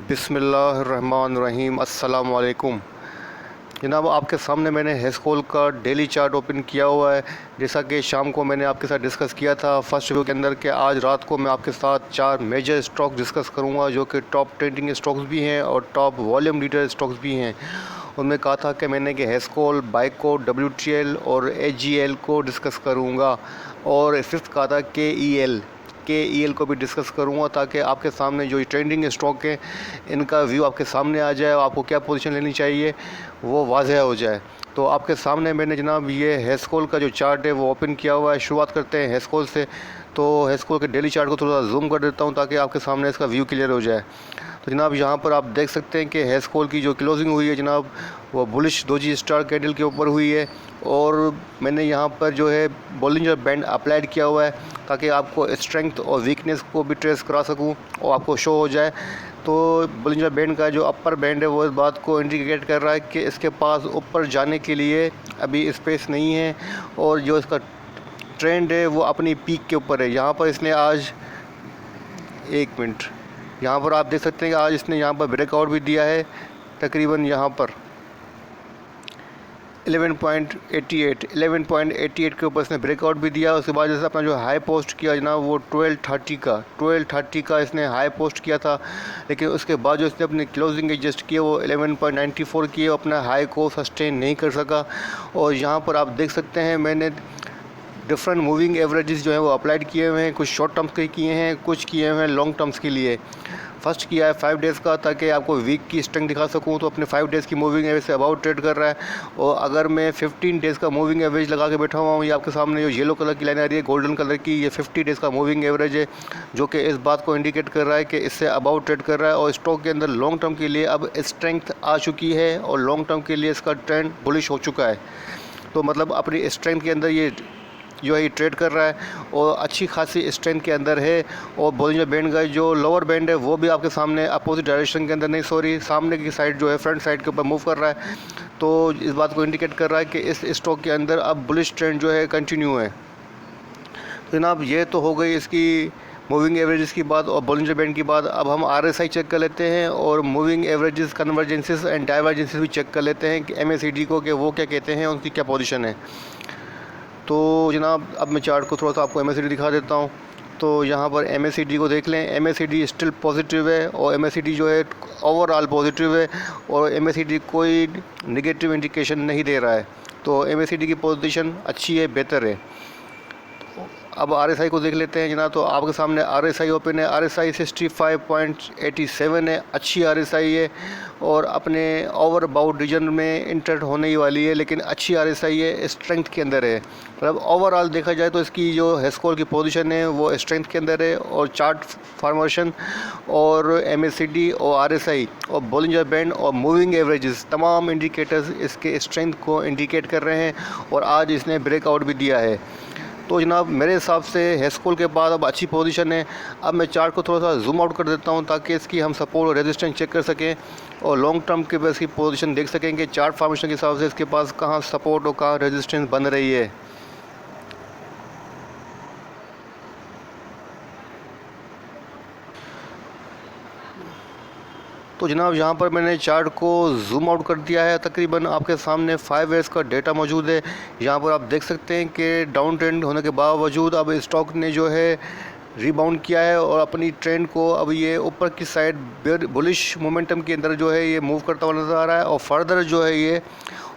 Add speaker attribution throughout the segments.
Speaker 1: बिस्मिल्लाहिर्रहमानिर्रहीम। अस्सलाम वालेकुम जनाब, आपके सामने मैंने हेस्कोल का डेली चार्ट ओपन किया हुआ है। जैसा कि शाम को मैंने आपके साथ डिस्कस किया था फर्स्ट वीडियो के अंदर कि आज रात को मैं आपके साथ 4 मेजर स्टॉक डिस्कस करूंगा जो कि टॉप ट्रेंडिंग स्टॉक्स भी हैं और टॉप वॉल्यूम लीडर स्टॉक्स भी हैं। उनमें कहा था कि मैंने कि हेस्कोल, बाइको, WTL और HGL को डिस्कस करूँगा और फिफ्थ कहा था KEL को भी डिस्कस करूंगा ताकि आपके सामने जो ट्रेंडिंग स्टॉक है इनका व्यू आपके सामने आ जाए और आपको क्या पोजीशन लेनी चाहिए वो वाज़ह हो जाए। तो आपके सामने मैंने जनाब ये हेस्कोल का जो चार्ट है वो ओपन किया हुआ है। शुरुआत करते हैं हेस्कोल से। तो हेस्कोल के डेली चार्ट को थोड़ा जूम कर देता हूँ ताकि आपके सामने इसका व्यू क्लियर हो जाए। तो जनाब यहाँ पर आप देख सकते हैं कि हेस्कोल की जो क्लोजिंग हुई है जनाब वो बुलिश डोजी स्टार कैंडल के ऊपर हुई है और मैंने यहाँ पर जो है बोलिंजर बैंड अप्लाइड किया हुआ है ताकि आपको स्ट्रेंथ और वीकनेस को भी ट्रेस करा सकूँ और आपको शो हो जाए। तो बोलिंजर बैंड का जो अपर बैंड है वो इस बात को इंडिकेट कर रहा है कि इसके पास ऊपर जाने के लिए अभी स्पेस नहीं है और जो इसका ट्रेंड है वो अपनी पीक के ऊपर है। यहाँ पर इसने आज एक मिनट यहाँ पर आप देख सकते हैं कि आज इसने यहाँ पर ब्रेकआउट भी दिया है तकरीबन यहाँ पर 11.88 के ऊपर इसने ब्रेकआउट भी दिया। उसके बाद जैसे अपना जो हाई पोस्ट किया जनाब वो 1230 का इसने हाई पोस्ट किया था, लेकिन उसके बाद जो इसने अपनी क्लोजिंग एडजस्ट किया वो 11.94 की अपना हाई को सस्टेन नहीं कर सका। और यहाँ पर आप देख सकते हैं मैंने डिफरेंट मूविंग एवरेजेस जो है वो अप्लाइड किए हुए हैं। कुछ शॉर्ट टर्म्स के किए हैं, कुछ किए हुए हैं लॉन्ग टर्म्स के लिए। फर्स्ट किया है 5 डेज़ का ताकि आपको वीक की स्ट्रेंथ दिखा सकूं। तो अपने 5 डेज़ की moving average say about trade कर रहा है। और अगर मैं 15 डेज़ का मूविंग एवरेज लगा के बैठा हुआ हूँ, ये आपके सामने जो येलो कलर की लाइन आ रही है गोल्डन कलर की, ये 50 डेज़ का मूविंग एवरेज है जो कि इस बात को इंडिकेट कर रहा है कि इससे अबाउट ट्रेड कर रहा है और स्टॉक के अंदर लॉन्ग टर्म के लिए अब स्ट्रेंथ आ चुकी है और लॉन्ग टर्म के लिए इसका ट्रेंड बुलिश हो चुका है। तो मतलब अपनी स्ट्रेंथ के अंदर ये जो है ये ट्रेड कर रहा है और अच्छी खासी स्ट्रेंथ के अंदर है। और बोलिंजर बैंड का जो लोअर बैंड है वो भी आपके सामने अपोजिट डायरेक्शन के अंदर नहीं, सॉरी, सामने की साइड जो है फ्रंट साइड के ऊपर मूव कर रहा है। तो इस बात को इंडिकेट कर रहा है कि इस स्टॉक के अंदर अब बुलिश ट्रेंड जो है कंटिन्यू है। तो जनाब ये तो हो गई इसकी मूविंग एवरेजेस की बात और बोलिंजर बैंड की बात। अब हम RSI चेक कर लेते हैं और moving averages, convergences and divergences भी चेक कर लेते हैं कि MACD को कि वो क्या कहते हैं, उनकी क्या पोजीशन है। तो जनाब अब मैं चार्ट को थोड़ा सा आपको MACD दिखा देता हूँ। तो यहाँ पर MACD को देख लें, MACD स्टिल पॉजिटिव है और MACD जो है ओवरऑल पॉजिटिव है और MACD कोई नेगेटिव इंडिकेशन नहीं दे रहा है। तो MACD की पोजीशन अच्छी है, बेहतर है। अब RSI को देख लेते हैं जनाब। तो आपके सामने RSI ओपन है। RSI 65.87 है, अच्छी RSI है और अपने ओवर बाउट रीजन में इंटर होने ही वाली है, लेकिन अच्छी RSI है, स्ट्रेंथ के अंदर है। मतलब ओवरऑल देखा जाए तो इसकी जो हेस्कोल की पोजीशन है वो स्ट्रेंथ के अंदर है और चार्ट फॉर्मेशन और MACD और RSI और बोलिंजर बैंड और मूविंग एवरेजेस तमाम इंडिकेटर्स इसके स्ट्रेंथ को इंडिकेट कर रहे हैं और आज इसने ब्रेकआउट भी दिया है। तो जनाब मेरे हिसाब से हेस्कोल के बाद अब अच्छी पोजीशन है। अब मैं चार्ट को थोड़ा सा जूम आउट कर देता हूं ताकि इसकी हम सपोर्ट और रेजिस्टेंस चेक कर सकें और लॉन्ग टर्म के बेस की पोजीशन देख सकें कि चार्ट फॉर्मेशन के हिसाब से इसके पास कहां सपोर्ट और कहां रेजिस्टेंस बन रही है। तो जनाब यहाँ पर मैंने चार्ट को जूम आउट कर दिया है। तकरीबन आपके सामने 5 ईयर्स का डेटा मौजूद है। यहाँ पर आप देख सकते हैं कि डाउन ट्रेंड होने के बावजूद अब स्टॉक ने जो है रीबाउंड किया है और अपनी ट्रेंड को अब ये ऊपर की साइड बुलिश मोमेंटम के अंदर जो है ये मूव करता हुआ नज़र आ रहा है और फर्दर जो है ये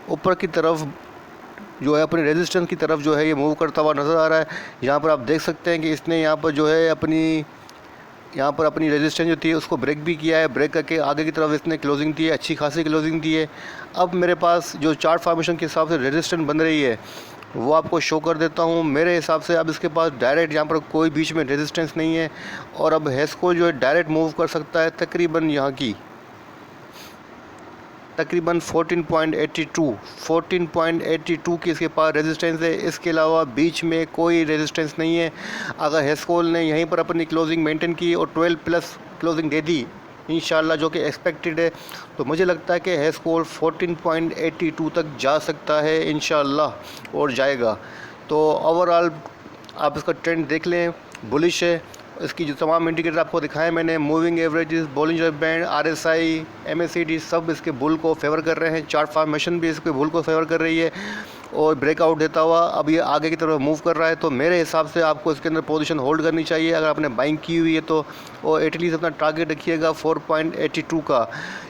Speaker 1: ऊपर की तरफ जो है अपनी रेजिस्टेंस की तरफ जो है ये मूव करता हुआ नज़र आ रहा है। यहाँ पर आप देख सकते हैं कि इसने यहाँ पर जो है अपनी रेजिस्टेंस जो थी उसको ब्रेक भी किया है। ब्रेक करके आगे की तरफ इसने क्लोजिंग दी है, अच्छी खासी क्लोजिंग दी है। अब मेरे पास जो चार्ट फॉर्मेशन के हिसाब से रेजिस्टेंस बन रही है वो आपको शो कर देता हूँ। मेरे हिसाब से अब इसके पास डायरेक्ट यहाँ पर कोई बीच में रेजिस्टेंस नहीं है और अब हेस्को जो है डायरेक्ट मूव कर सकता है तकरीबन यहाँ की तकरीबन 14.82 की इसके पास रेजिस्टेंस है। इसके अलावा बीच में कोई रेजिस्टेंस नहीं है। अगर हेस्कोल ने यहीं पर अपनी क्लोजिंग मेंटेन की और 12 प्लस क्लोजिंग दे दी इंशाल्लाह, जो कि एक्सपेक्टेड है, तो मुझे लगता है कि हेस्कोल 14.82 तक जा सकता है इंशाल्लाह और जाएगा। तो ओवरऑल आप इसका ट्रेंड देख लें, बुलिश है इसकी जो तमाम इंडिकेटर आपको दिखाए मैंने, moving averages, Bollinger band, RSI, MACD, सब इसके बुल को फेवर कर रहे हैं। चार्ट फॉर्मेशन भी इसके बुल को फेवर कर रही है और ब्रेकआउट देता हुआ अब ये आगे की तरफ मूव कर रहा है। तो मेरे हिसाब से आपको इसके अंदर पोजीशन होल्ड करनी चाहिए अगर आपने बाइंग की हुई है तो। और एटलीस्ट अपना टारगेट रखिएगा 4.82 का।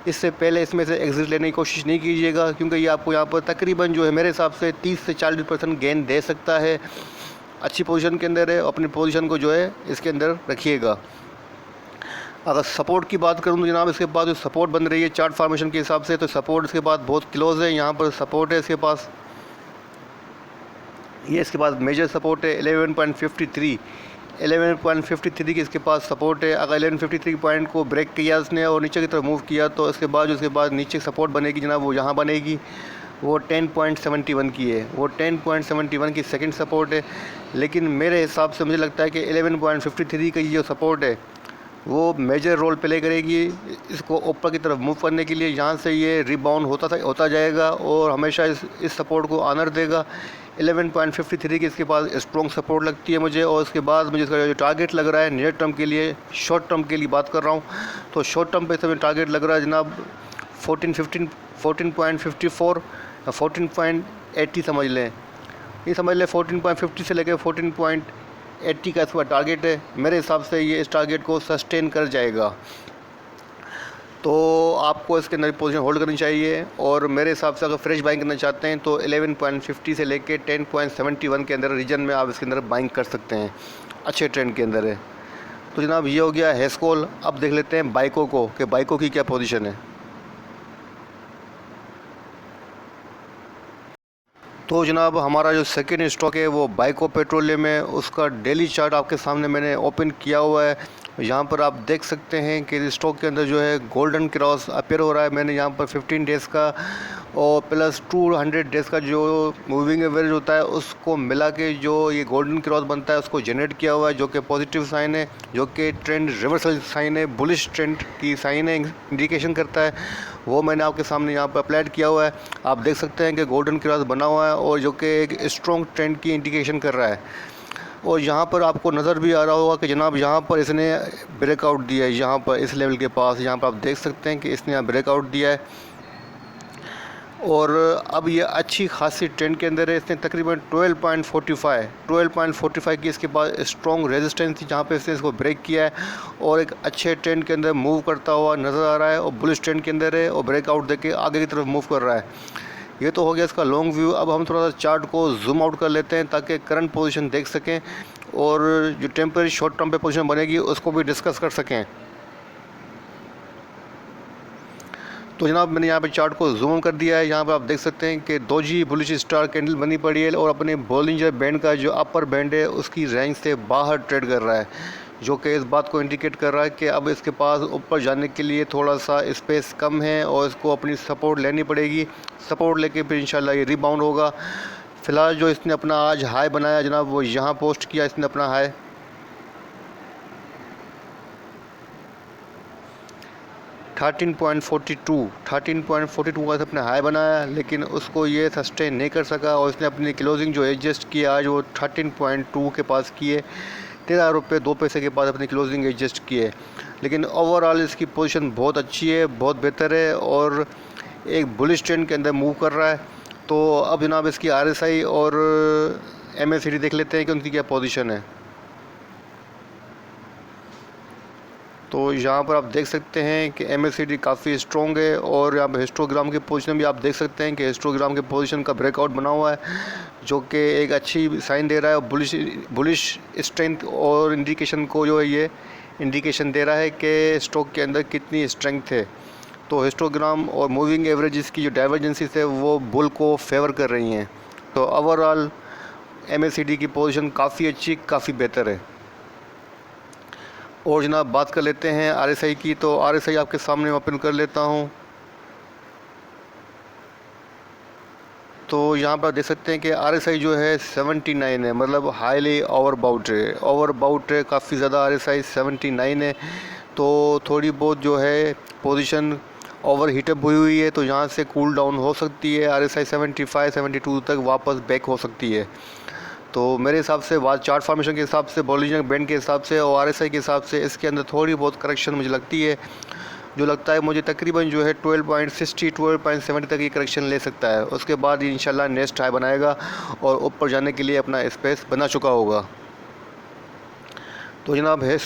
Speaker 1: इससे पहले इसमें से एग्जिट लेने की कोशिश नहीं कीजिएगा, क्योंकि ये आपको यहाँ पर तकरीबन जो है मेरे हिसाब से 30 से 40% गेन दे सकता है। अच्छी पोजीशन के अंदर है, अपनी पोजीशन को जो है इसके अंदर रखिएगा। अगर सपोर्ट की बात करूँ तो जनाब इसके पास जो सपोर्ट बन रही है चार्ट फॉर्मेशन के हिसाब से, तो सपोर्ट इसके पास बहुत क्लोज है। यहाँ पर सपोर्ट है इसके पास, ये इसके पास मेजर सपोर्ट है 11.53 की इसके पास सपोर्ट है। अगर 11.53 पॉइंट को ब्रेक किया उसने और नीचे की तरफ मूव किया तो उसके बाद नीचे सपोर्ट बनेगी जनाब, वो यहाँ बनेगी, वो 10.71 की है। वो 10.71 की सेकंड सपोर्ट है। लेकिन मेरे हिसाब से मुझे लगता है कि 11.53 का ये जो सपोर्ट है वो मेजर रोल प्ले करेगी इसको ऊपर की तरफ मूव करने के लिए। यहाँ से ये रिबाउंड होता जाएगा और हमेशा इस सपोर्ट को ऑनर देगा। 11.53 की इसके पास स्ट्रॉन्ग सपोर्ट लगती है मुझे। और उसके बाद मुझे इसका जो टारगेट लग रहा है नियर टर्म के लिए, शॉर्ट टर्म के लिए बात कर रहा हूँ, तो शॉर्ट टर्म पे इसमें टारगेट लग रहा है जनाब 14.54 या 14.80 समझ लें। ये समझ लें 14.50 से लेकर 14.80 का इसका टारगेट है। मेरे हिसाब से ये इस टारगेट को सस्टेन कर जाएगा, तो आपको इसके अंदर पोजीशन होल्ड करनी चाहिए। और मेरे हिसाब से अगर फ्रेश बाइंग करना चाहते हैं तो 11.50 से लेके 10.71 के अंदर रीजन में आप इसके अंदर बाइंग कर सकते हैं, अच्छे ट्रेंड के अंदर है। तो जनाब ये हो गया हेस्कोल। अब देख लेते हैं बाइको को कि बाइको की क्या पोजीशन है। तो जनाब हमारा जो सेकेंड स्टॉक है वो बाइको पेट्रोलियम है। उसका डेली चार्ट आपके सामने मैंने ओपन किया हुआ है। यहाँ पर आप देख सकते हैं कि स्टॉक के अंदर जो है गोल्डन क्रॉस अपीयर हो रहा है। मैंने यहाँ पर 15 डेज़ का और प्लस 200 डेज़ का जो मूविंग एवरेज होता है उसको मिला के जो ये गोल्डन क्रॉस बनता है उसको जनरेट किया हुआ है, जो कि पॉजिटिव साइन है, जो कि ट्रेंड रिवर्सल साइन है, बुलिश ट्रेंड की साइन है, इंडिकेशन करता है। वो मैंने आपके सामने यहाँ पर अप्लाइड किया हुआ है। आप देख सकते हैं कि गोल्डन क्रॉस बना हुआ है और जो कि एक स्ट्रॉन्ग ट्रेंड की इंडिकेशन कर रहा है। और यहाँ पर आपको नज़र भी आ रहा होगा कि जनाब यहाँ पर इसने ब्रेकआउट दिया है, यहाँ पर इस लेवल के पास यहाँ पर आप देख सकते हैं कि इसने यहाँ ब्रेकआउट दिया है। और अब ये अच्छी खासी ट्रेंड के अंदर है। इसने तकरीबन 12.45 की इसके पास स्ट्रॉन्ग रेजिस्टेंस थी, जहाँ पे इसने इसको ब्रेक किया है और एक अच्छे ट्रेंड के अंदर मूव करता हुआ नज़र आ रहा है और बुलिश ट्रेंड के अंदर है और ब्रेकआउट देके आगे की तरफ मूव कर रहा है। ये तो हो गया इसका लॉन्ग व्यू। अब हम थोड़ा सा चार्ट को जूम आउट कर लेते हैं ताकि करंट पोजीशन देख सकें और जो टेम्परेरी शॉर्ट टर्म पे पोजीशन बनेगी उसको भी डिस्कस कर सकें। तो जनाब मैंने यहाँ पे चार्ट को जूम कर दिया है। यहाँ पर आप देख सकते हैं कि दोजी बुलिश स्टार कैंडल बनी पड़ी है और अपने बॉलिंजर बैंड का जो अपर बैंड है उसकी रेंज से बाहर ट्रेड कर रहा है, जो कि इस बात को इंडिकेट कर रहा है कि अब इसके पास ऊपर जाने के लिए थोड़ा सा स्पेस कम है और इसको अपनी सपोर्ट लेनी पड़ेगी। सपोर्ट लेके फिर इंशाल्लाह ये रिबाउंड होगा। फ़िलहाल जो इसने अपना आज हाई बनाया जनाब वो यहाँ पोस्ट किया इसने अपना हाई 13.42 का अपने हाई बनाया, लेकिन उसको ये सस्टेन नहीं कर सका और इसने अपनी क्लोजिंग जो एडजस्ट की आज वो 13.2 के पास किए, 13 रुपये 2 पैसे के पास अपनी क्लोजिंग एडजस्ट किए। लेकिन ओवरऑल इसकी पोजीशन बहुत अच्छी है, बहुत बेहतर है और एक बुलिश ट्रेंड के अंदर मूव कर रहा है। तो अब जनाब इसकी आरएसआई और एमएसीडी देख लेते हैं कि उनकी क्या पोजीशन है। तो यहाँ पर आप देख सकते हैं कि एमएसीडी काफ़ी स्ट्रॉन्ग है और यहाँ पर हिस्टोग्राम की पोजीशन भी आप देख सकते हैं कि हिस्टोग्राम के पोजीशन का ब्रेकआउट बना हुआ है, जो कि एक अच्छी साइन दे रहा है। बुलिश स्ट्रेंथ और इंडिकेशन को जो है ये इंडिकेशन दे रहा है कि स्टॉक के अंदर कितनी स्ट्रेंथ है। तो हिस्टोग्राम और मूविंग एवरेजेस की जो डाइवर्जेंसीज है वो बुल को फेवर कर रही हैं। तो ओवरऑल एमएसीडी की पोजीशन काफ़ी अच्छी, काफ़ी बेहतर है। और जनाब बात कर लेते हैं आरएसआई की। तो आरएसआई आपके सामने ओपन कर लेता हूँ। तो यहाँ पर देख सकते हैं कि आरएसआई जो है 79 है, मतलब हाईली ओवरबाउट है काफ़ी ज़्यादा। आरएसआई 79 है, तो थोड़ी बहुत जो है पोजीशन ओवर हीटअप हुई है, तो यहाँ से कूल डाउन हो सकती है। आरएसआई 75-72 तक वापस बैक हो सकती है। तो मेरे हिसाब से बात चार्ट फॉर्मेशन के हिसाब से, बॉलिंजर बैंड के हिसाब से और आरएसआई के हिसाब से इसके अंदर थोड़ी बहुत करेक्शन मुझे लगती है। जो लगता है मुझे तकरीबन जो है 12.60 12.70 तक ये करेक्शन ले सकता है। उसके बाद इंशाल्लाह नेक्स्ट हाई बनाएगा और ऊपर जाने के लिए अपना स्पेस बना चुका होगा। तो जनाब है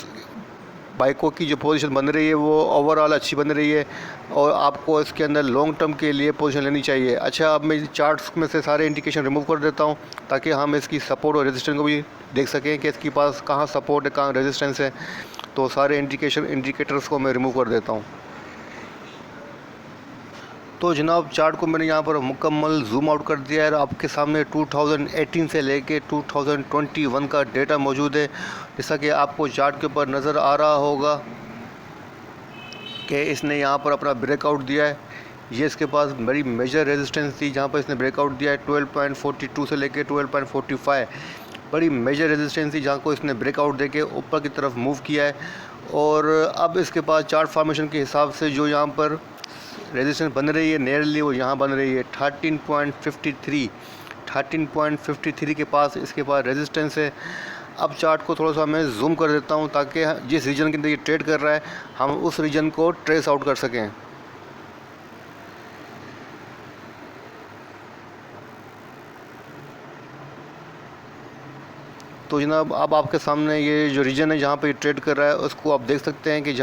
Speaker 1: बाइकों की जो पोजीशन बन रही है वो ओवरऑल अच्छी बन रही है और आपको इसके अंदर लॉन्ग टर्म के लिए पोजीशन लेनी चाहिए। अच्छा, अब मैं चार्ट्स में से सारे इंडिकेशन रिमूव कर देता हूँ ताकि हम इसकी सपोर्ट और रेजिस्टेंस को भी देख सकें कि इसके पास कहाँ सपोर्ट है, कहाँ रेजिस्टेंस है। तो सारे इंडिकेटर्स को मैं रिमूव कर देता हूँ। तो जनाब चार्ट को मैंने यहाँ पर मुकम्मल जूम आउट कर दिया है। आपके सामने 2018 से लेके 2021 का डेटा मौजूद है। जैसा कि आपको चार्ट के ऊपर नज़र आ रहा होगा कि इसने यहाँ पर अपना ब्रेकआउट दिया है। ये इसके पास बड़ी मेजर रेजिस्टेंस थी जहाँ पर इसने ब्रेकआउट दिया है 12.42 से लेके 12.45। बड़ी मेजर रेजिस्टेंस थी जहाँ को इसने ब्रेकआउट देके ऊपर की तरफ मूव किया है। और अब इसके पास चार्ट फॉर्मेशन के हिसाब से जो यहाँ पर रेजिस्टेंस बन रही है नियरली वो यहाँ बन रही है 13.53 के पास इसके पास रेजिस्टेंस है। अब चार्ट को थोड़ा सा मैं जूम कर देता हूँ ताकि जिस रीजन के अंदर ये ट्रेड कर रहा है हम उस रीजन को ट्रेस आउट कर सकें। तो जनाब अब आपके सामने ये जो रीजन है जहाँ पर ये ट्रेड कर रहा है उसको आप देख सकते हैं कि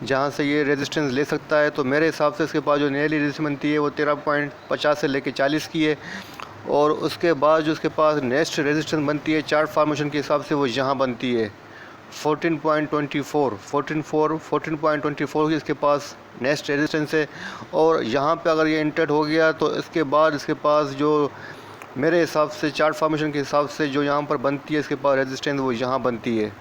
Speaker 1: जहाँ से ये रेजिस्टेंस ले सकता है। तो मेरे हिसाब से इसके पास जो नियरली रेजिस्टेंस बनती है वो 13.50 से लेके 40 की है। और उसके बाद जो उसके पास नेक्स्ट रेजिस्टेंस बनती है चार्ट फॉर्मेशन के हिसाब से वो यहाँ बनती है 14.24 की इसके पास नेक्स्ट रेजिस्टेंस है। और यहाँ पे अगर ये इंटर्ड हो गया तो इसके बाद इसके पास जो मेरे हिसाब से चार्ट फॉर्मेशन के हिसाब से जो यहाँ पर बनती है इसके पास रेजिस्टेंस वो यहाँ बनती है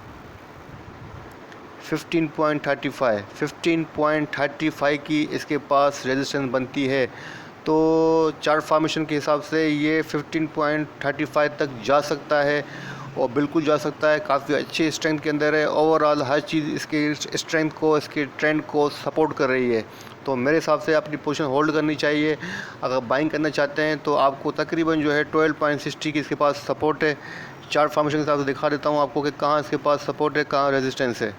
Speaker 1: 15.35 की इसके पास रेजिस्टेंस बनती है। तो चार्ट फॉर्मेशन के हिसाब से ये 15.35 तक जा सकता है और बिल्कुल जा सकता है। काफ़ी अच्छी स्ट्रेंथ के अंदर है। ओवरऑल हर चीज़ इसके स्ट्रेंथ को, इसके ट्रेंड को सपोर्ट कर रही है। तो मेरे हिसाब से अपनी पोजीशन होल्ड करनी चाहिए। अगर बाइंग करना चाहते हैं तो आपको तकरीबन जो है 12.60 की इसके पास सपोर्ट है। चार्ट फॉर्मेशन के हिसाब से दिखा देता हूँ आपको कि कहाँ इसके पास सपोर्ट है, कहाँ रेजिस्टेंस है।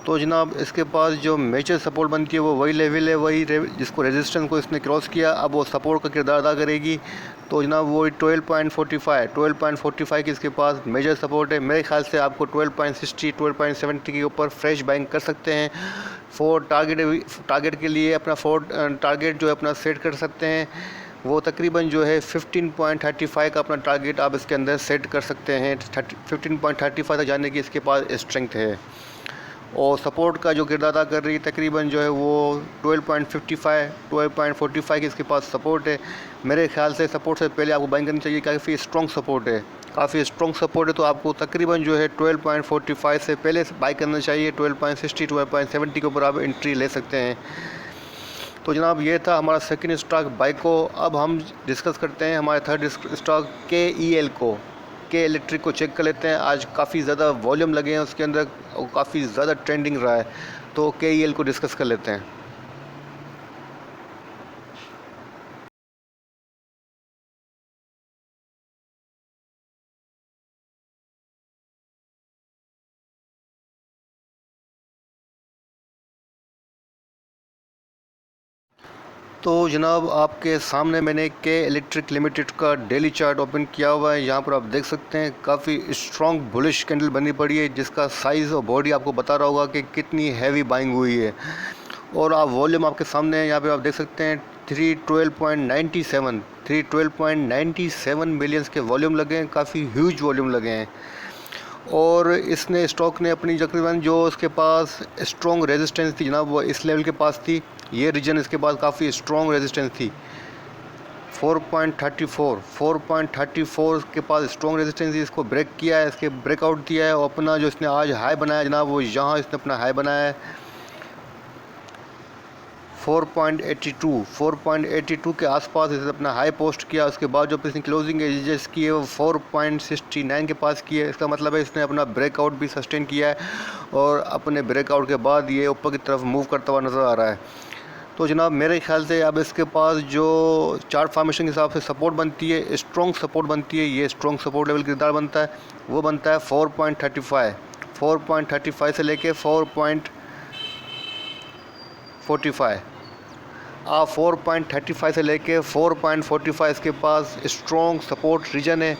Speaker 1: तो जनाब इसके पास जो मेजर सपोर्ट बनती है वो वही लेवल है, वही जिसको रेजिस्टेंस को इसने क्रॉस किया अब वो सपोर्ट का किरदार अदा करेगी। तो जनाब वो 12.45 की इसके पास मेजर सपोर्ट है। मेरे ख्याल से आपको 12.60 12.70 के ऊपर फ्रेश बाइंग कर सकते हैं। टारगेट के लिए अपना टारगेट जो है अपना सेट कर सकते हैं। वो तकरीबन जो है 15.35 का अपना टारगेट आप इसके अंदर सेट कर सकते हैं। 15.35 तक जाने की इसके पास स्ट्रेंथ है। और सपोर्ट का जो किरदार अदा कर रही है तकरीबन जो है वो 12.45 की इसके पास सपोर्ट है। मेरे ख्याल से सपोर्ट से पहले आपको बाइंग करनी चाहिए। काफ़ी स्ट्रॉन्ग सपोर्ट है, तो आपको तकरीबन जो है 12.45 से पहले बाई करना चाहिए। 12.60 12.70 के ऊपर आप एंट्री ले सकते हैं। तो जनाब ये था हमारा सेकंड स्टॉक बाइको। अब हम डिस्कस करते हैं हमारे थर्ड स्टॉक KEL को। के इलेक्ट्रिक को चेक कर लेते हैं। आज काफ़ी ज़्यादा वॉल्यूम लगे हैं उसके अंदर और काफ़ी ज़्यादा ट्रेंडिंग रहा है। तो KEL को डिस्कस कर लेते हैं। तो जनाब आपके सामने मैंने के इलेक्ट्रिक लिमिटेड का डेली चार्ट ओपन किया हुआ है। यहाँ पर आप देख सकते हैं काफ़ी स्ट्रॉन्ग बुलिश कैंडल बनी पड़ी है जिसका साइज़ और बॉडी आपको बता रहा होगा कि कितनी हैवी बाइंग हुई है। और आप वॉल्यूम आपके सामने है, यहाँ पे आप देख सकते हैं 312.97 मिलियंस के वॉल्यूम लगे हैं। काफ़ी ह्यूज वॉल्यूम लगे हैं। और इसने स्टॉक ने अपनी तकरीबन जो उसके पास स्ट्रॉन्ग रेजिस्टेंस थी जनाब वो इस लेवल के पास थी। ये रीजन इसके पास काफ़ी स्ट्रॉन्ग रेजिस्टेंस थी 4.34 के पास स्ट्रॉन्ग रेजिस्टेंस थी। इसको ब्रेक किया है, इसके ब्रेकआउट दिया है और अपना जो इसने आज हाई बनाया जनाब वो यहाँ इसने अपना हाई बनाया है 4.82 के आसपास इसने अपना हाई पोस्ट किया। उसके बाद जो इसने क्लोजिंग एजेस की है वो 4.69 के पास की है। इसका मतलब है इसने अपना ब्रेकआउट भी सस्टेन किया है और अपने ब्रेकआउट के बाद ये ऊपर की तरफ मूव करता हुआ नज़र आ रहा है। तो जनाब मेरे ख्याल से अब इसके पास जो चार्ट फॉर्मेशन के हिसाब से सपोर्ट बनती है, स्ट्रॉन्ग सपोर्ट बनती है, ये स्ट्रॉन्ग सपोर्ट लेवल किरदार बनता है, वो बनता है 4.35 4.35 से लेके 4.45। आप 4.35 से लेके 4.45 इसके पास स्ट्रॉन्ग सपोर्ट रीजन है।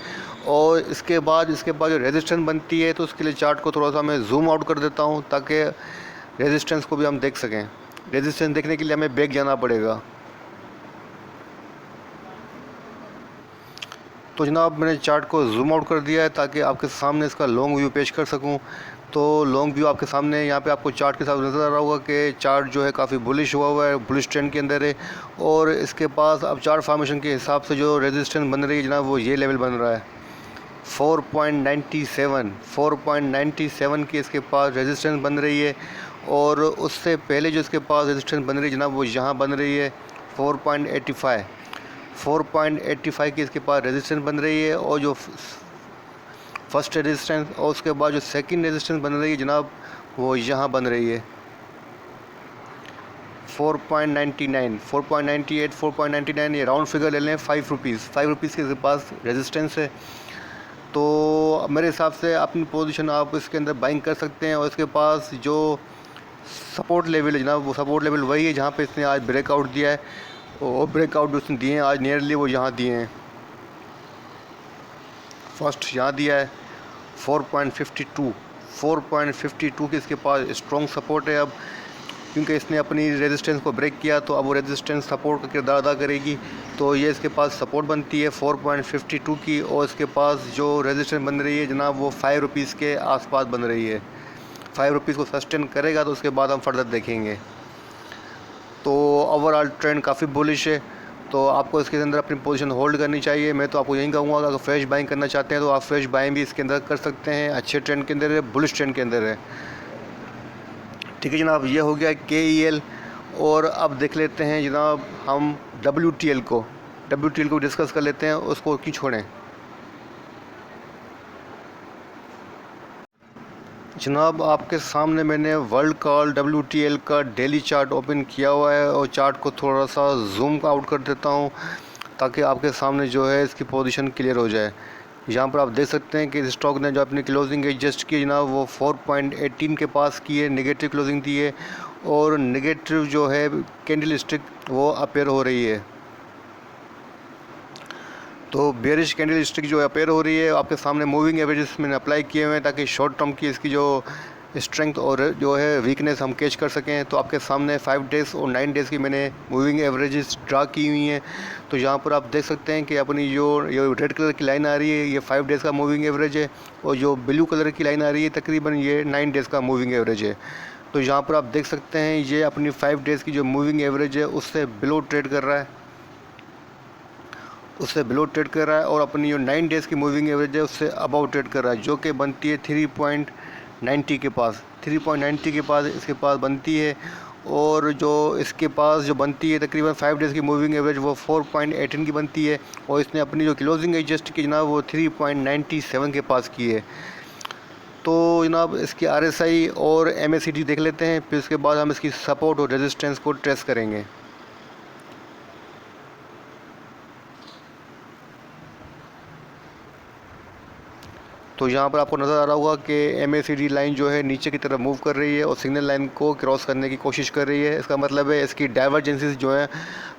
Speaker 1: और इसके बाद जो रेजिस्टेंस बनती है, तो उसके लिए चार्ट को थोड़ा सा मैं जूम आउट कर देता हूँ ताकि रेजिस्टेंस को भी हम देख सकें। रेजिस्टेंस देखने के लिए हमें बैक जाना पड़ेगा। तो जनाब मैंने चार्ट को जूम आउट कर दिया है ताकि आपके सामने इसका लॉन्ग व्यू पेश कर सकूं। तो लॉन्ग व्यू आपके सामने यहाँ पे आपको चार्ट के साथ नज़र आ रहा होगा कि चार्ट जो है काफ़ी बुलिश हुआ है, बुलिश ट्रेंड के अंदर है। और इसके पास अब चार्ट फॉर्मेशन के हिसाब से जो रेजिस्टेंस बन रही है जनाब, वो ये लेवल बन रहा है 4.97 की इसके पास रेजिस्टेंस बन रही है। और उससे पहले जो इसके पास रेजिस्टेंस बन रही है जनाब, वो यहाँ बन रही है 4.85 की इसके पास रेजिस्टेंस बन रही है। और जो फर्स्ट रेजिस्टेंस और उसके बाद जो सेकंड रेजिस्टेंस बन रही है जनाब, वो यहाँ बन रही है 4.99, 4.98, 4.99, ये राउंड फिगर ले लें, 5 रुपीज़ के इसके पास रेजिस्टेंस है। तो मेरे हिसाब से अपनी पोजीशन आप इसके अंदर बाइंग कर सकते हैं। और इसके पास जो सपोर्ट लेवल है जनाब, वो सपोर्ट लेवल वही है जहाँ पे इसने आज ब्रेकआउट दिया है। और ब्रेकआउट उसने दिए हैं आज नियरली, वो यहाँ दिए हैं। फर्स्ट यहाँ दिया है 4.52 की इसके पास स्ट्रॉन्ग सपोर्ट है। अब क्योंकि इसने अपनी रेजिस्टेंस को ब्रेक किया, तो अब वो रेजिस्टेंस सपोर्ट का किरदार अदा करेगी। तो ये इसके पास सपोर्ट बनती है 4.52 की। और इसके पास जो रेजिस्टेंस बन रही है जनाब, वो 5 रुपीज़ के आसपास बन रही है। 5 रुपीज़ को सस्टेन करेगा तो उसके बाद हम फर्दर देखेंगे। तो ओवरऑल ट्रेंड काफ़ी बुलिश है, तो आपको इसके अंदर अपनी पोजीशन होल्ड करनी चाहिए। मैं तो आपको यही कहूँगा अगर फ्रेश बाइंग करना चाहते हैं तो आप फ्रेश बाइंग भी इसके अंदर कर सकते हैं। अच्छे ट्रेंड के अंदर है, बुलिश ट्रेंड के अंदर है। ठीक है जनाब, ये हो गया KEL। और अब देख लेते हैं जनाब हम WTL को डिस्कस कर लेते हैं, उसको क्यों छोड़ें। जनाब आपके सामने मैंने वर्ल्ड कॉल WTL का डेली चार्ट ओपन किया हुआ है और चार्ट को थोड़ा सा जूम आउट कर देता हूँ ताकि आपके सामने जो है इसकी पोजीशन क्लियर हो जाए। यहाँ पर आप देख सकते हैं कि स्टॉक ने जो अपनी क्लोजिंग एडजस्ट की जनाब, वो 4.18 के पास की है, नेगेटिव क्लोजिंग दी है। और नेगेटिव जो है कैंडल स्टिक वो अपेयर हो रही है। तो बेरिश कैंडल स्टिक जो अपेयर हो रही है, आपके सामने मूविंग एवरेजेस मैंने अप्लाई किए हुए हैं ताकि शॉर्ट टर्म की इसकी जो स्ट्रेंथ और जो है वीकनेस हम कैच कर सकें। तो आपके सामने 5 डेज़ और 9 डेज़ की मैंने मूविंग एवरेजेस ड्रा की हुई हैं। तो यहाँ पर आप देख सकते हैं कि अपनी जो ये रेड कलर की लाइन आ रही है, ये 5 डेज़ का मूविंग एवरेज है। और जो ब्लू कलर की लाइन आ रही है तकरीबन ये 9 डेज़ का मूविंग एवरेज है। तो यहाँ पर आप देख सकते हैं ये अपनी 5 डेज़ की जो मूविंग एवरेज है उससे बिलो ट्रेड कर रहा है, और अपनी जो 9 डेज़ की मूविंग एवरेज है उससे अबाउ ट्रेड कर रहा है, जो कि बनती है 3.90 के पास। 3.90 के पास इसके पास बनती है। और जो इसके पास जो बनती है तकरीबन 5 डेज़ की मूविंग एवरेज वो 4.18 की बनती है। और इसने अपनी जो क्लोजिंग एडजस्ट की जनाब, वो 3.97 के पास की है। तो जनाब इसकी RSI और MACD देख लेते हैं, फिर उसके बाद हम इसकी सपोर्ट और रेजिस्टेंस को ट्रेस करेंगे। तो यहाँ पर आपको नज़र आ रहा होगा कि MACD लाइन जो है नीचे की तरफ मूव कर रही है और सिग्नल लाइन को क्रॉस करने की कोशिश कर रही है। इसका मतलब है इसकी डाइवर्जेंसीज जो हैं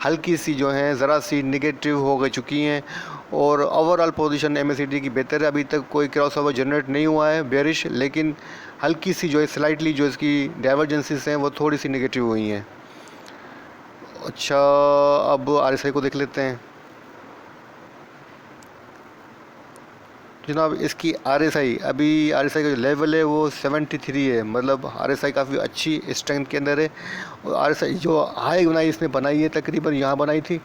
Speaker 1: हल्की सी जो हैं ज़रा सी निगेटिव हो गई चुकी हैं। और ओवरऑल पोजीशन MACD की बेहतर है, अभी तक कोई क्रॉस ओवर जनरेट नहीं हुआ है बेरिश, लेकिन हल्की सी जो है स्लाइटली जो इसकी डाइवर्जेंसीज हैं वो थोड़ी सी निगेटिव हुई हैं। अच्छा, अब RSI को देख लेते हैं। जनाब इसकी RSI का जो लेवल है वो 73 है, मतलब RSI काफ़ी अच्छी स्ट्रेंथ के अंदर है। और RSI जो हाई इसने बनाई है तकरीबन यहाँ बनाई थी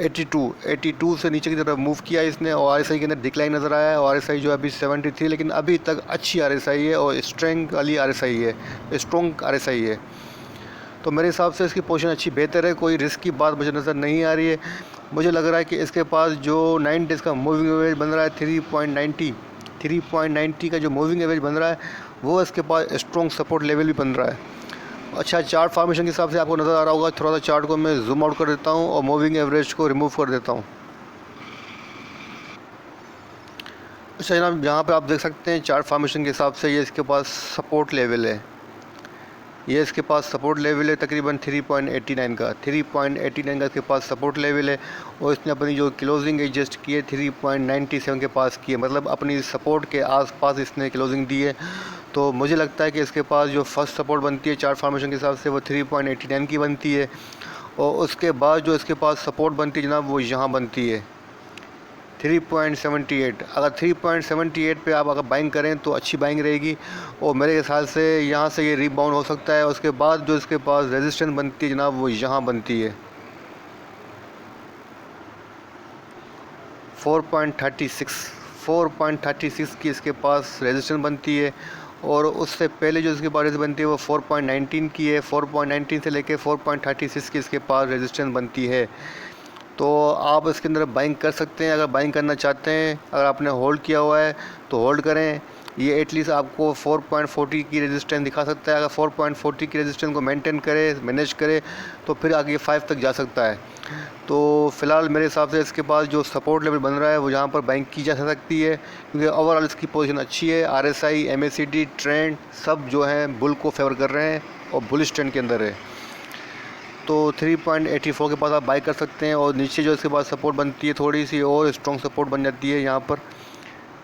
Speaker 1: 82 से नीचे की तरफ मूव किया इसने, और RSI के अंदर डिक्लाइन नज़र आया है। और RSI जो अभी 73, लेकिन अभी तक अच्छी RSI है और स्ट्रेंथ वाली RSI है, स्ट्रॉन्ग RSI है। तो मेरे हिसाब से इसकी पोजीशन अच्छी बेहतर है, कोई रिस्क की बात मुझे नज़र नहीं आ रही है। मुझे लग रहा है कि इसके पास जो 9 डेज़ का मूविंग एवरेज बन रहा है 3.90 का जो मूविंग एवरेज बन रहा है वो इसके पास स्ट्रॉन्ग सपोर्ट लेवल भी बन रहा है। अच्छा, चार्ट फॉर्मेशन के हिसाब से आपको नज़र आ रहा होगा, थोड़ा सा चार्ट को मैं जूम आउट कर देता हूँ और मूविंग एवरेज को रिमूव कर देता हूँ। अच्छा जनाब, यहाँ पे आप देख सकते हैं चार्ट फॉर्मेशन के हिसाब से ये इसके पास सपोर्ट लेवल है, ये इसके पास सपोर्ट लेवल है तकरीबन 3.89 का, 3.89 का इसके पास सपोर्ट लेवल है। और इसने अपनी जो क्लोजिंग एडजस्ट की है 3.97 के पास की है, मतलब अपनी सपोर्ट के आसपास इसने क्लोजिंग दी है। तो मुझे लगता है कि इसके पास जो फर्स्ट सपोर्ट बनती है चार्ट फॉर्मेशन के हिसाब से वो 3.89 की बनती है, और उसके बाद जो इसके पास सपोर्ट बनती है जनाब वो यहाँ बनती है 3.78। अगर 3.78 पे आप अगर बाइंग करें तो अच्छी बाइंग रहेगी, और मेरे ख्याल से यहाँ से ये रीबाउंड हो सकता है। उसके बाद जो इसके पास रेजिस्टेंस बनती है जनाब वो यहाँ बनती है 4.36 की इसके पास रेजिस्टेंस बनती है। और उससे पहले जो इसके पास रेजिस्टेंस बनती है वो 4.19 की है, 4.19 से लेके 4.36 की इसके पास रेजिस्टेंस बनती है। तो आप इसके अंदर बाइंग कर सकते हैं अगर बाइंग करना चाहते हैं। अगर आपने होल्ड किया हुआ है तो होल्ड करें, ये एटलीस्ट आपको 4.40 की रेजिस्टेंस दिखा सकता है। अगर 4.40 की रेजिस्टेंस को मेंटेन करे, मैनेज करे, तो फिर आगे 5 तक जा सकता है। तो फ़िलहाल मेरे हिसाब से इसके पास जो सपोर्ट लेवल बन रहा है वो यहाँ पर बाइंग की जा सकती है, क्योंकि ओवरऑल इसकी पोजीशन अच्छी है। RSI, MACD, ट्रेंड सब जो है बुल को फेवर कर रहे हैं और बुलिश ट्रेंड के अंदर है। तो 3.84 के पास आप बाई कर सकते हैं, और नीचे जो इसके पास सपोर्ट बनती है थोड़ी सी और स्ट्रॉन्ग सपोर्ट बन जाती है यहाँ पर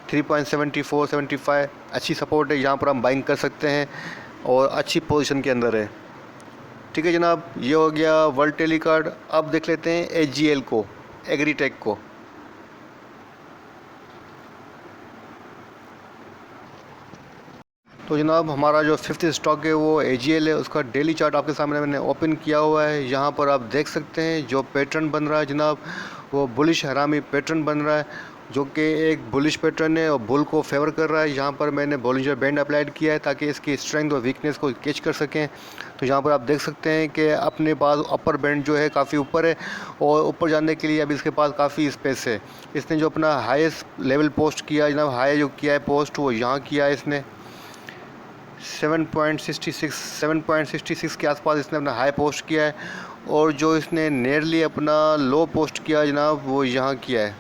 Speaker 1: 3.74, 75 अच्छी सपोर्ट है, यहाँ पर हम बाइंग कर सकते हैं और अच्छी पोजीशन के अंदर है। ठीक है जनाब, ये हो गया वर्ल्ड टेली कार्ड। अब देख लेते हैं HGL को, एग्रीटेक को। तो जनाब हमारा जो 5th स्टॉक है वो AGL है, उसका डेली चार्ट आपके सामने मैंने ओपन किया हुआ है। यहाँ पर आप देख सकते हैं जो पैटर्न बन रहा है जनाब वो बुलिश हरामी पैटर्न बन रहा है, जो कि एक बुलिश पैटर्न है और बुल को फेवर कर रहा है। यहाँ पर मैंने बॉलिंजर बैंड अप्लाइड किया है ताकि इसकी स्ट्रेंथ और वीकनेस को कैच कर सकें। तो यहाँ पर आप देख सकते हैं कि अपने पास अपर बैंड जो है काफ़ी ऊपर है, और ऊपर जाने के लिए अब इसके पास काफ़ी स्पेस है। इसने जो अपना हाईएस्ट लेवल पोस्ट किया जनाब, हाई जो किया है पोस्ट वो यहाँ किया है इसने 7.66 के आसपास इसने अपना हाई पोस्ट किया है। और जो इसने नियरली अपना लो पोस्ट किया जनाब वो यहाँ किया है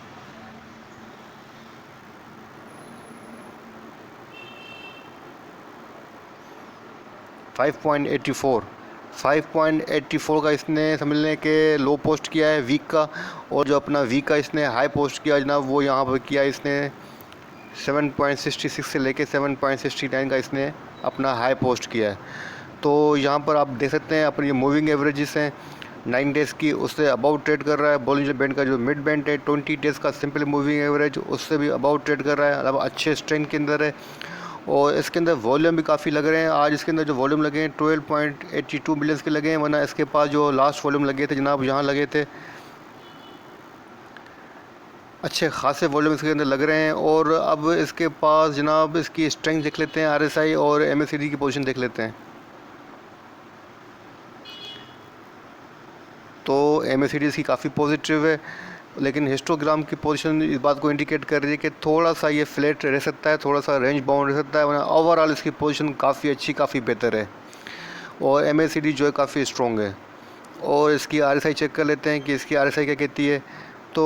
Speaker 1: 5.84 का इसने समझ लें कि लो पोस्ट किया है वीक का। और जो अपना वीक का इसने हाई पोस्ट किया जनाब वो यहाँ पर किया इसने 7.66 से लेके 7.69 का इसने अपना हाई पोस्ट किया है। तो यहाँ पर आप देख सकते हैं अपनी मूविंग एवरेजेस हैं 9 डेज़ की, उससे अबाउट ट्रेड कर रहा है। बॉलिंजर बैंड का जो मिड बैंड है 20 डेज़ का सिंपल मूविंग एवरेज, उससे भी अबाउट ट्रेड कर रहा है, मतलब अच्छे स्ट्रेंथ के अंदर है। और इसके अंदर वॉल्यूम भी काफ़ी लग रहे हैं। आज इसके अंदर जो वॉल्यूम लगे हैं 12.82 मिलियंस के लगे हैं, वरना इसके पास जो लास्ट वॉल्यूम लगे थे जनाब यहाँ लगे थे अच्छे खासे वॉल्यूम इसके अंदर लग रहे हैं। और अब इसके पास जनाब इसकी स्ट्रेंथ देख लेते हैं, RSI और MACD की पोजीशन देख लेते हैं। तो MACD इसकी काफ़ी पॉजिटिव है, लेकिन हिस्टोग्राम की पोजीशन इस बात को इंडिकेट कर रही है कि थोड़ा सा ये फ्लैट रह सकता है, थोड़ा सा रेंज बाउंड रह सकता है, वरना ओवरऑल इसकी पोजीशन काफ़ी अच्छी, काफ़ी बेहतर है। और MACD जो है काफ़ी स्ट्रॉन्ग है। और इसकी RSI चेक कर लेते हैं कि इसकी RSI क्या कहती है। तो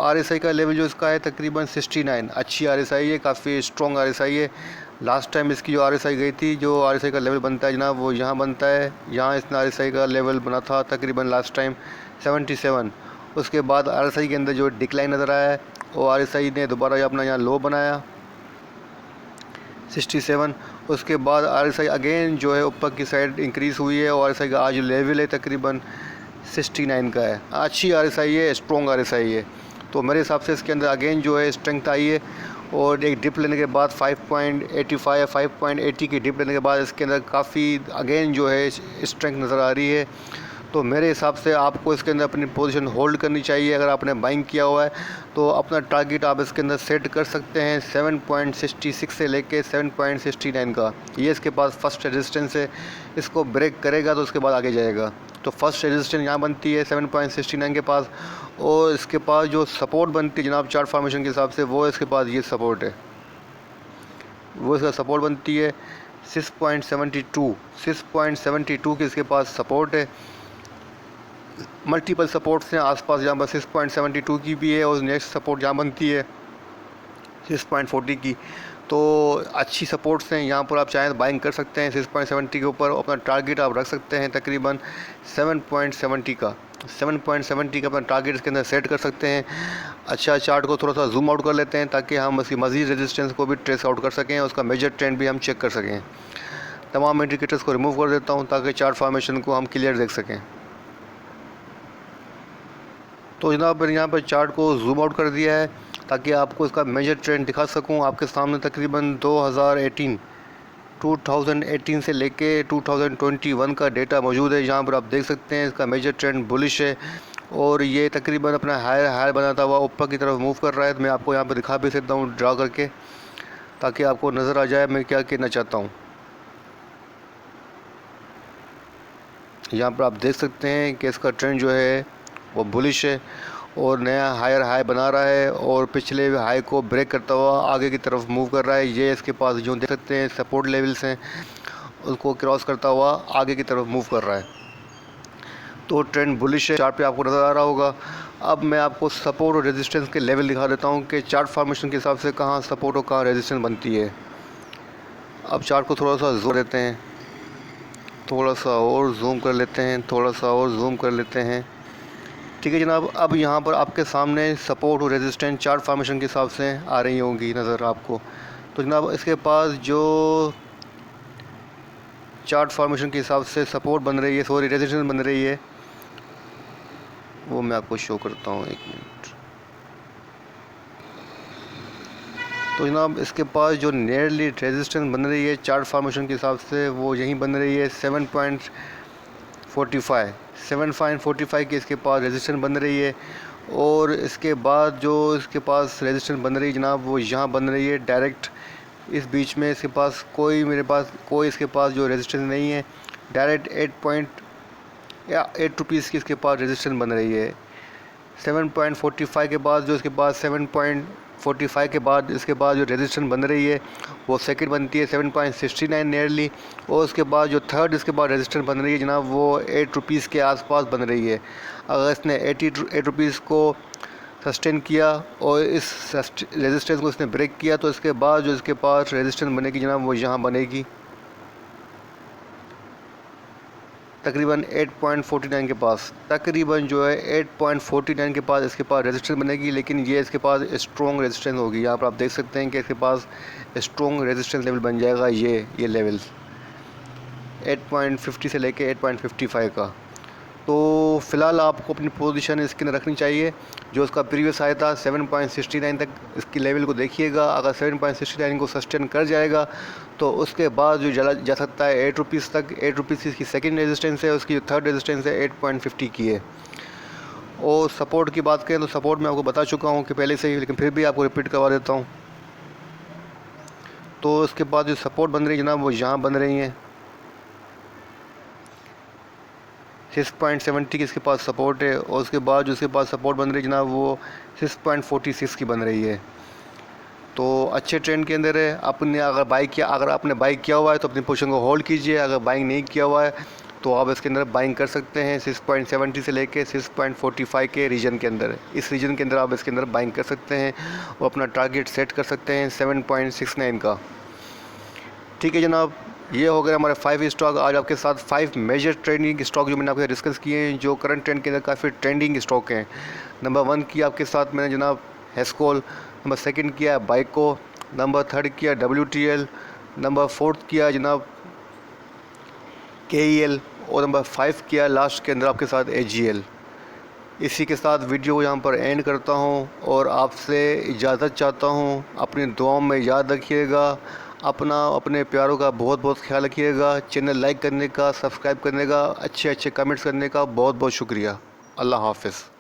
Speaker 1: RSI का लेवल जो इसका है तकरीबन 69, अच्छी RSI है, काफ़ी स्ट्रॉन्ग RSI है। लास्ट टाइम इसकी जो RSI गई थी, जो RSI का लेवल बनता है जनाब वो यहाँ बनता है, यहाँ इसने RSI का लेवल बना था तकरीबन लास्ट टाइम 77। उसके बाद RSI के अंदर जो डिक्लाइन नज़र आया है, वो RSI ने दोबारा अपना यहाँ लो बनाया 67। उसके बाद RSI अगेन जो है ऊपर की साइड इंक्रीज़ हुई है, और RSI का आज लेवल है तकरीबन 69 का है। अच्छी RSI है, स्ट्रॉन्ग RSI है। तो मेरे हिसाब से इसके अंदर अगेन जो है स्ट्रेंथ आई है, और एक डिप लेने के बाद 5.85 या 5.80 की डिप लेने के बाद इसके अंदर काफ़ी अगेन जो है स्ट्रेंथ नज़र आ रही है। तो मेरे हिसाब से आपको इसके अंदर अपनी पोजीशन होल्ड करनी चाहिए। अगर आपने बाइंग किया हुआ है तो अपना टारगेट आप इसके अंदर सेट कर सकते हैं 7.66 से लेके 7.69 का। ये इसके पास फर्स्ट रेजिस्टेंस है, इसको ब्रेक करेगा तो उसके बाद आगे जाएगा। तो फर्स्ट रेजिस्टेंस यहाँ बनती है 7.69 के पास, और इसके पास जो सपोर्ट बनती है जनाब चार्ट फॉर्मेशन के हिसाब से वो इसके पास ये सपोर्ट है, वो इसका सपोर्ट बनती है 6.72 की इसके पास सपोर्ट है। मल्टीपल सपोर्ट्स हैं आसपास, जहाँ पर 6.72 की भी है और नेक्स्ट सपोर्ट जहाँ बनती है 6.40 की। तो अच्छी सपोर्ट्स हैं, यहाँ पर आप चाहें तो बाइंग कर सकते हैं 6.70 के ऊपर। अपना टारगेट आप रख सकते हैं तकरीबन 7.70 का। 7.70 का अपना टारगेट इसके अंदर सेट कर सकते हैं। अच्छा, चार्ट को थोड़ा सा जूम आउट कर लेते हैं ताकि हम उसकी मज़ीद रेजिस्टेंस को भी ट्रेस आउट कर सकें, उसका मेजर ट्रेंड भी हम चेक कर सकें। तमाम इंडिकेटर्स को रिमूव कर देता हूँ ताकि चार्ट फॉर्मेशन को हम क्लियर देख सकें। तो जनाब मैंने यहाँ पर चार्ट को जूम आउट कर दिया है ताकि आपको इसका मेजर ट्रेंड दिखा सकूँ। आपके सामने तकरीबन 2018 से लेके 2021 का डेटा मौजूद है। यहाँ पर आप देख सकते हैं इसका मेजर ट्रेंड बुलिश है और ये तकरीबन अपना हायर बनाता हुआ ऊपर की तरफ मूव कर रहा है। तो मैं आपको यहाँ पर दिखा भी सकता हूँ ड्रा करके, ताकि आपको नज़र आ जाए मैं क्या कहना चाहता हूँ। यहाँ पर आप देख सकते हैं कि इसका ट्रेंड जो है वो बुलिश है और नया हायर हाई बना रहा है और पिछले हाई को ब्रेक करता हुआ आगे की तरफ मूव कर रहा है। ये इसके पास जो देख सकते हैं सपोर्ट लेवल्स हैं उसको क्रॉस करता हुआ आगे की तरफ मूव कर रहा है। तो ट्रेंड बुलिश है, चार्ट पे आपको नज़र आ रहा होगा। अब मैं आपको सपोर्ट और रेजिस्टेंस के लेवल दिखा देता हूँ कि चार्ट फॉर्मेशन के हिसाब से कहाँ सपोर्ट और कहाँ रेजिस्टेंस बनती है। अब चार्ट को थोड़ा सा जूम देते हैं, थोड़ा सा और जूम कर लेते हैं, थोड़ा सा और जूम कर लेते हैं। ठीक है जनाब, अब यहाँ पर आपके सामने सपोर्ट और रेजिस्टेंस चार्ट फॉर्मेशन के हिसाब से आ रही होंगी नज़र आपको। तो जनाब इसके पास जो चार्ट फॉर्मेशन के हिसाब से सपोर्ट बन रही है, सॉरी रेजिस्टेंस बन रही है, वो मैं आपको शो करता हूँ, एक मिनट। तो जनाब इसके पास जो नियरली रेजिस्टेंस बन रही है चार्ट फॉर्मेशन के हिसाब से वो यहीं बन रही है 7.45 की इसके पास रेजिस्टेंस बन रही है। और इसके बाद जो इसके पास रेजिस्टेंस बन रही है जनाब वो यहाँ बन रही है डायरेक्ट। इस बीच में इसके पास कोई इसके पास जो रेजिस्टेंस नहीं है, डायरेक्ट 8 रुपीज़ की इसके पास रेजिस्टेंस बन रही है। 7.45 के बाद जो इसके पास 7.45 के बाद इसके बाद जो रेजिस्टेंस बन रही है वो सेकंड बनती है 7.69 नियरली। और उसके बाद जो थर्ड इसके बाद रेजिस्टेंस बन रही है जनाब वो 8 रुपीज़ के आसपास बन रही है। अगर इसने 8 रुपीज़ को सस्टेन किया और इस रेजिस्टेंस को इसने ब्रेक किया तो इसके बाद जो इसके पास रेजिस्टेंस बनेगी जनाब वो यहाँ बनेगी तकरीबन 8.49 के पास। तकरीबन जो है 8.49 के पास इसके पास रेजिस्टेंस बनेगी, लेकिन ये इसके पास स्ट्रॉन्ग रेजिस्टेंस होगी। यहाँ पर आप देख सकते हैं कि इसके पास स्ट्रॉन्ग रेजिस्टेंस लेवल बन जाएगा ये लेवल 8.50 से लेके 8.55 का। तो फ़िलहाल आपको अपनी पोजीशन इसके अंदर रखनी चाहिए। जो उसका प्रीवियस आया था 7.69 तक इसकी लेवल को देखिएगा। अगर 7.69 को सस्टेन कर जाएगा तो उसके बाद जो जा सकता है 8 रुपीज़ तक। 8 रुपीज़ की इसकी सेकेंड रेजिस्टेंस है, उसकी जो थर्ड रेजिस्टेंस है 8.50 की है। और सपोर्ट की बात करें तो सपोर्ट मैं आपको बता चुका हूँ कि पहले से ही, लेकिन फिर भी आपको रिपीट करवा देता हूँ। तो उसके बाद जो सपोर्ट बन रही है जनाब वो यहाँ बन रही हैं 6.70 की इसके पास सपोर्ट है। और उसके बाद जो इसके पास सपोर्ट बन रही है जनाब वो 6.46 की बन रही है। तो अच्छे ट्रेंड के अंदर है। अगर आपने बाई किया हुआ है तो अपनी पोजीशन को होल्ड कीजिए। अगर बाइंग नहीं किया हुआ है तो आप इसके अंदर बाइंग कर सकते हैं 6.70 से लेके 6.45 के रीजन के अंदर। इस रीजन के अंदर आप इसके अंदर बाइंग कर सकते हैं और अपना टारगेट सेट कर सकते हैं 7.69 का। ठीक है जनाब, ये हो गया हमारे 5 स्टॉक। आज आपके साथ 5 मेजर ट्रेंडिंग स्टॉक जो मैंने आपके डिस्कस किए हैं, जो करंट ट्रेंड के अंदर काफ़ी ट्रेंडिंग स्टॉक हैं। नंबर 1 किया आपके साथ मैंने जनाब हेस्कोल, नंबर 2 किया बाइको, नंबर 3 किया WTL, नंबर 4 किया जनाब KEL और नंबर 5 किया लास्ट के अंदर आपके साथ AGL। इसी के साथ वीडियो को यहाँ पर एंड करता हूँ और आपसे इजाज़त चाहता हूँ। अपनी दुआओं में याद रखिएगा, अपने प्यारों का बहुत बहुत ख्याल रखिएगा। चैनल लाइक करने का, सब्सक्राइब करने का, अच्छे कमेंट्स करने का बहुत बहुत शुक्रिया। अल्लाह हाफ़िज़।